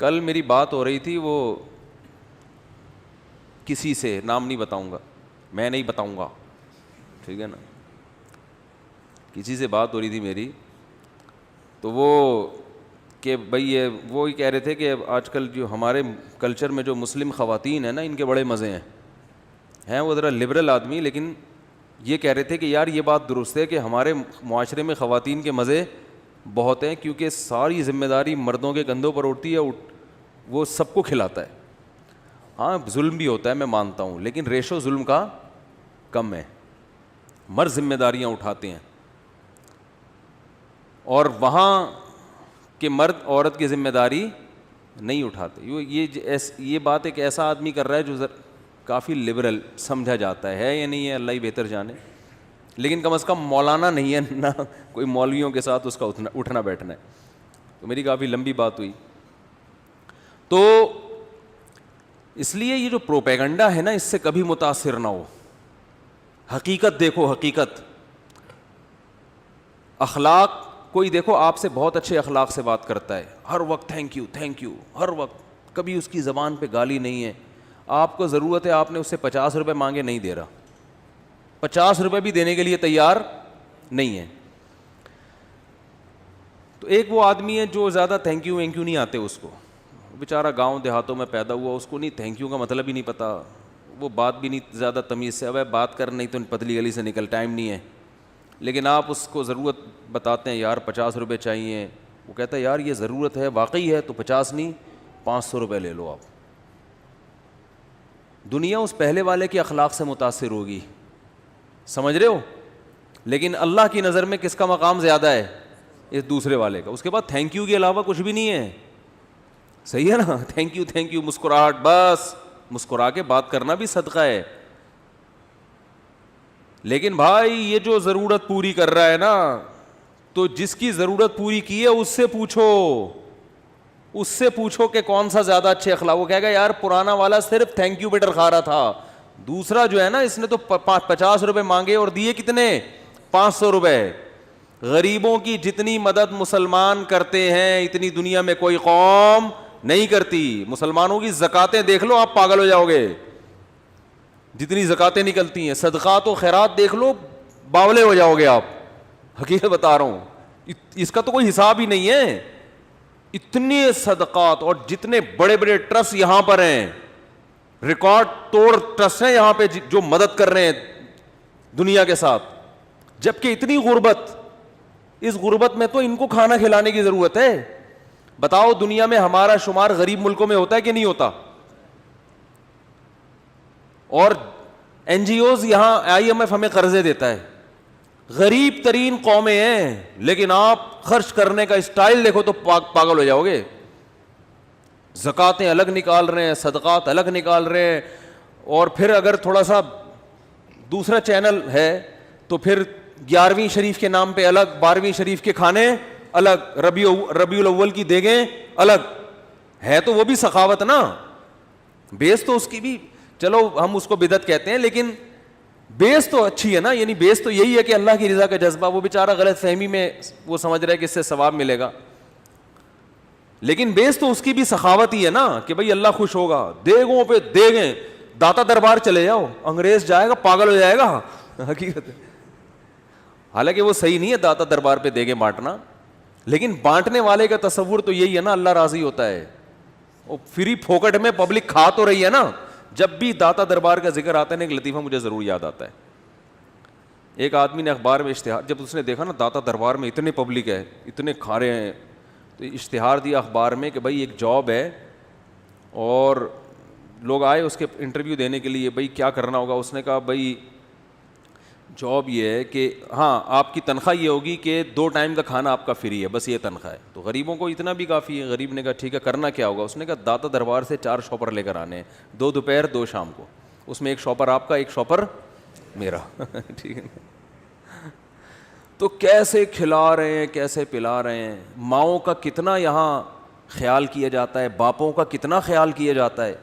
کل میری بات ہو رہی تھی وہ کسی سے, نام نہیں بتاؤں گا, میں نہیں بتاؤں گا, ٹھیک ہے نا, کسی سے بات ہو رہی تھی میری, تو وہ کہ بھائی یہ وہ ہی کہہ رہے تھے کہ آج کل جو ہمارے کلچر میں جو مسلم خواتین ہیں نا, ان کے بڑے مزے ہیں وہ ذرا لبرل آدمی, لیکن یہ کہہ رہے تھے کہ یار یہ بات درست ہے کہ ہمارے معاشرے میں خواتین کے مزے بہت ہیں, کیونکہ ساری ذمہ داری مردوں کے کندھوں پر اٹھتی ہے, وہ سب کو کھلاتا ہے. ہاں ظلم بھی ہوتا ہے میں مانتا ہوں, لیکن ریشو ظلم کا کم ہے, مرد ذمہ داریاں اٹھاتے ہیں, اور وہاں کہ مرد عورت کی ذمہ داری نہیں اٹھاتے. یہ بات ایک ایسا آدمی کر رہا ہے جو کافی لبرل سمجھا جاتا ہے یا نہیں ہے, اللہ ہی بہتر جانے, لیکن کم از کم مولانا نہیں ہے نہ کوئی مولویوں کے ساتھ اس کا اٹھنا بیٹھنا ہے. تو میری کافی لمبی بات ہوئی. تو اس لیے یہ جو پروپیگنڈا ہے نا, اس سے کبھی متاثر نہ ہو. حقیقت دیکھو, حقیقت, اخلاق. کوئی دیکھو آپ سے بہت اچھے اخلاق سے بات کرتا ہے, ہر وقت تھینک یو تھینک یو, ہر وقت, کبھی اس کی زبان پہ گالی نہیں ہے. آپ کو ضرورت ہے, آپ نے اس سے 50 روپے مانگے, نہیں دے رہا, 50 روپے بھی دینے کے لیے تیار نہیں ہے. تو ایک وہ آدمی ہے جو زیادہ تھینک یو وینک یو نہیں آتے اس کو, بیچارہ گاؤں دیہاتوں میں پیدا ہوا, اس کو نہیں تھینک یو کا مطلب ہی نہیں پتہ, وہ بات بھی نہیں زیادہ تمیز سے, اب بات کر نہیں تو پتلی گلی سے نکل, ٹائم نہیں ہے. لیکن آپ اس کو ضرورت بتاتے ہیں, یار 50 روپے چاہیے, وہ کہتا ہے یار یہ ضرورت ہے واقعی ہے, تو 50 نہیں 500 روپے لے لو آپ. دنیا اس پہلے والے کے اخلاق سے متاثر ہوگی, سمجھ رہے ہو, لیکن اللہ کی نظر میں کس کا مقام زیادہ ہے, اس دوسرے والے کا. اس کے بعد تھینک یو کے علاوہ کچھ بھی نہیں ہے, صحیح ہے نا, تھینک یو, مسکراہٹ, بس مسکرا کے بات کرنا بھی صدقہ ہے. لیکن بھائی یہ جو ضرورت پوری کر رہا ہے نا, تو جس کی ضرورت پوری کی ہے اس سے پوچھو کہ کون سا زیادہ اچھے اخلاق. وہ کہے گا یار پرانا والا صرف تھینک یو بیٹر کھا رہا تھا, دوسرا جو ہے نا اس نے تو 50 روپے مانگے اور دیے کتنے, 500 روپے. غریبوں کی جتنی مدد مسلمان کرتے ہیں اتنی دنیا میں کوئی قوم نہیں کرتی. مسلمانوں کی زکاتیں دیکھ لو, آپ پاگل ہو جاؤ گے, جتنی زکاتیں نکلتی ہیں, صدقات و خیرات دیکھ لو, باولے ہو جاؤ گے آپ, حقیقت بتا رہا ہوں. اس کا تو کوئی حساب ہی نہیں ہے. اتنے صدقات, اور جتنے بڑے بڑے ٹرسٹ یہاں پر ہیں, ریکارڈ توڑ ٹرسٹ ہیں یہاں پہ جو مدد کر رہے ہیں دنیا کے ساتھ, جبکہ اتنی غربت, اس غربت میں تو ان کو کھانا کھلانے کی ضرورت ہے. بتاؤ دنیا میں ہمارا شمار غریب ملکوں میں ہوتا ہے کہ نہیں ہوتا؟ اور این جی اوز یہاں IMF ہمیں قرضے دیتا ہے, غریب ترین قومیں ہیں, لیکن آپ خرچ کرنے کا اسٹائل دیکھو تو پاگل ہو جاؤ گے. زکاتیں الگ نکال رہے ہیں, صدقات الگ نکال رہے ہیں, اور پھر اگر تھوڑا سا دوسرا چینل ہے تو پھر 11ویں شریف کے نام پہ الگ, 12ویں شریف کے کھانے الگ, ربیع الاول کی دیگیں الگ. ہے تو وہ بھی سخاوت نا, بیس تو اس کی بھی, چلو ہم اس کو بدعت کہتے ہیں, لیکن بیس تو اچھی ہے نا. یعنی بیس تو یہی ہے کہ اللہ کی رضا کا جذبہ. وہ بیچارہ غلط فہمی میں وہ سمجھ رہا ہے کہ اس سے ثواب ملے گا, لیکن بیس تو اس کی بھی سخاوت ہی ہے نا, کہ بھئی اللہ خوش ہوگا. دیگوں پہ دیگیں, داتا دربار چلے جاؤ, انگریز جائے گا پاگل ہو جائے گا. حقیقت ہے, حالانکہ وہ صحیح نہیں ہے داتا دربار پہ دیگیں بانٹنا, لیکن بانٹنے والے کا تصور تو یہی ہے نا, اللہ راضی ہوتا ہے. وہ فری پھوکٹ میں پبلک کھا تو رہی ہے نا. جب بھی داتا دربار کا ذکر آتا ہے نا, ایک لطیفہ مجھے ضرور یاد آتا ہے. ایک آدمی نے اخبار میں اشتہار, جب اس نے دیکھا نا داتا دربار میں اتنے پبلک ہے, اتنے کھا رہے ہیں, تو اشتہار دیا اخبار میں کہ بھائی ایک جاب ہے, اور لوگ آئے اس کے انٹرویو دینے کے لیے, بھائی کیا کرنا ہوگا. اس نے کہا بھائی جاب یہ ہے کہ ہاں آپ کی تنخواہ یہ ہوگی کہ 2 ٹائم کا کھانا آپ کا فری ہے, بس یہ تنخواہ ہے. تو غریبوں کو اتنا بھی کافی ہے. غریب نے کہا ٹھیک ہے, کرنا کیا ہوگا. اس نے کہا داتا دربار سے 4 شاپر لے کر آنے ہیں, 2 دوپہر 2 شام کو. اس میں 1 شاپر آپ کا, 1 شاپر میرا. ٹھیک ہے, تو کیسے کھلا رہے ہیں, کیسے پلا رہے ہیں. ماؤں کا کتنا یہاں خیال کیا جاتا ہے, باپوں کا کتنا خیال کیا جاتا ہے.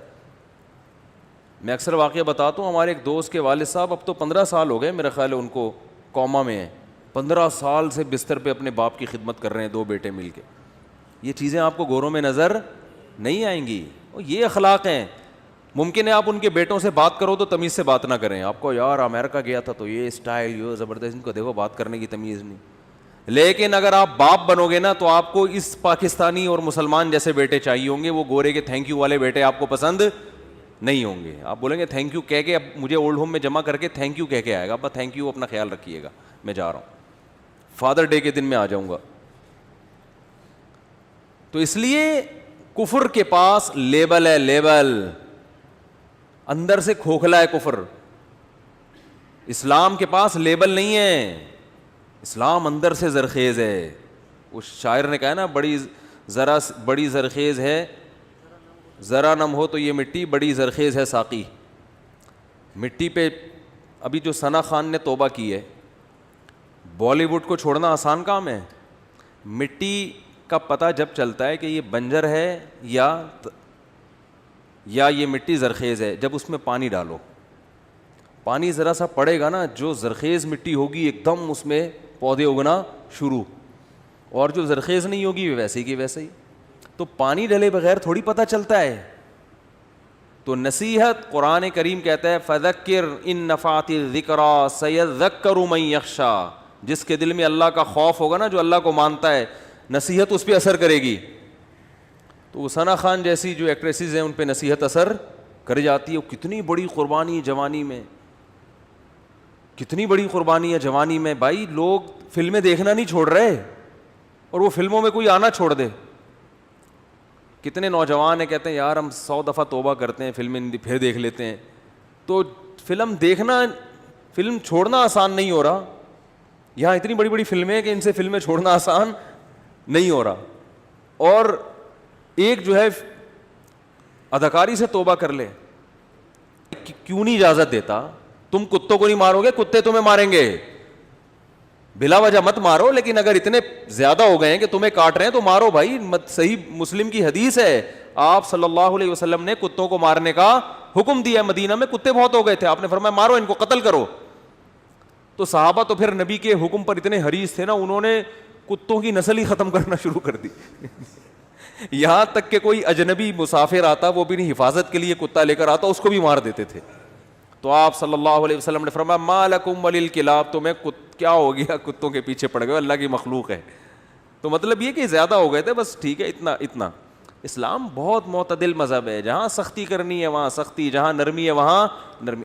میں اکثر واقعہ بتاتا ہوں, ہمارے ایک دوست کے والد صاحب اب تو 15 سال ہو گئے میرا خیال ہے ان کو, کوما میں ہیں, 15 سال سے بستر پہ اپنے باپ کی خدمت کر رہے ہیں, 2 بیٹے مل کے. یہ چیزیں آپ کو گوروں میں نظر نہیں آئیں گی. یہ اخلاق ہیں. ممکن ہے آپ ان کے بیٹوں سے بات کرو تو تمیز سے بات نہ کریں, آپ کو یار امریکہ گیا تھا تو یہ اسٹائل, یہ زبردست, ان کو دیکھو بات کرنے کی تمیز نہیں. لیکن اگر آپ باپ بنو گے نا تو آپ کو اس پاکستانی اور مسلمان جیسے بیٹے چاہیے ہوں گے, وہ گورے کے تھینک یو والے بیٹے آپ کو پسند نہیں ہوں گے. آپ بولیں گے تھینک یو کہہ کے, اب مجھے اولڈ ہوم میں جمع کر کے تھینک یو کہہ کے آئے گا, ابا تھینک یو, اپنا خیال رکھیے گا, میں جا رہا ہوں, فادر ڈے کے دن میں آ جاؤں گا. تو اس لیے کفر کے پاس لیبل ہے, لیبل, اندر سے کھوکھلا ہے کفر. اسلام کے پاس لیبل نہیں ہے, اسلام اندر سے زرخیز ہے. اس شاعر نے کہا نا, بڑی زرخیز ہے, ذرا نم ہو تو یہ مٹی, بڑی زرخیز ہے ساقی. مٹی پہ ابھی جو ثنا خان نے توبہ کی ہے, بالی ووڈ کو چھوڑنا آسان کام ہے. مٹی کا پتہ جب چلتا ہے کہ یہ بنجر ہے یا یہ مٹی زرخیز ہے, جب اس میں پانی ڈالو, پانی ذرا سا پڑے گا نا, جو زرخیز مٹی ہوگی ایک دم اس میں پودے اگنا شروع, اور جو زرخیز نہیں ہوگی ویسے ہی کی ویسے ہی. تو پانی ڈلے بغیر تھوڑی پتہ چلتا ہے. تو نصیحت, قرآن کریم کہتا ہے فذکر ان نفعت الذکریٰ سیذکر من یخشی, جس کے دل میں اللہ کا خوف ہوگا نا, جو اللہ کو مانتا ہے, نصیحت اس پہ اثر کرے گی. تو وہ ثنا خان جیسی جو ایکٹریسز ہیں ان پہ نصیحت اثر کر جاتی ہے. کتنی بڑی قربانی جوانی میں, کتنی بڑی قربانی ہے جوانی میں. بھائی لوگ فلمیں دیکھنا نہیں چھوڑ رہے, اور وہ فلموں میں کوئی آنا چھوڑ دے. کتنے نوجوان ہیں کہتے ہیں یار ہم 100 دفعہ توبہ کرتے ہیں, فلمیں پھر دیکھ لیتے ہیں. تو فلم دیکھنا, فلم چھوڑنا آسان نہیں ہو رہا. یہاں اتنی بڑی بڑی فلمیں ہیں کہ ان سے فلمیں چھوڑنا آسان نہیں ہو رہا. اور ایک جو ہے اداکاری سے توبہ کر لے, کیوں نہیں اجازت دیتا؟ تم کتوں کو نہیں مارو گے, کتے تمہیں ماریں گے. بلا وجہ مت مارو, لیکن اگر اتنے زیادہ ہو گئے ہیں کہ تمہیں کاٹ رہے ہیں تو مارو بھائی. صحیح مسلم کی حدیث ہے, آپ صلی اللہ علیہ وسلم نے کتوں کو مارنے کا حکم دیا. مدینہ میں کتے بہت ہو گئے تھے, آپ نے فرمایا مارو ان کو, قتل کرو. تو صحابہ تو پھر نبی کے حکم پر اتنے حریص تھے نا, انہوں نے کتوں کی نسل ہی ختم کرنا شروع کر دی. یہاں تک کہ کوئی اجنبی مسافر آتا, وہ بھی نہیں حفاظت کے لیے کتا لے کر آتا, اس کو بھی مار دیتے تھے. تو آپ صلی اللہ علیہ وسلم نے فرمایا ما لکم وللکلاب, تمہیں کیا ہو گیا, کتوں کے پیچھے پڑ گئے, اللہ کی مخلوق ہے. تو مطلب یہ کہ زیادہ ہو گئے تھے, بس ٹھیک ہے اتنا. اسلام بہت معتدل مذہب ہے, جہاں سختی کرنی ہے وہاں سختی, جہاں نرمی ہے وہاں نرمی.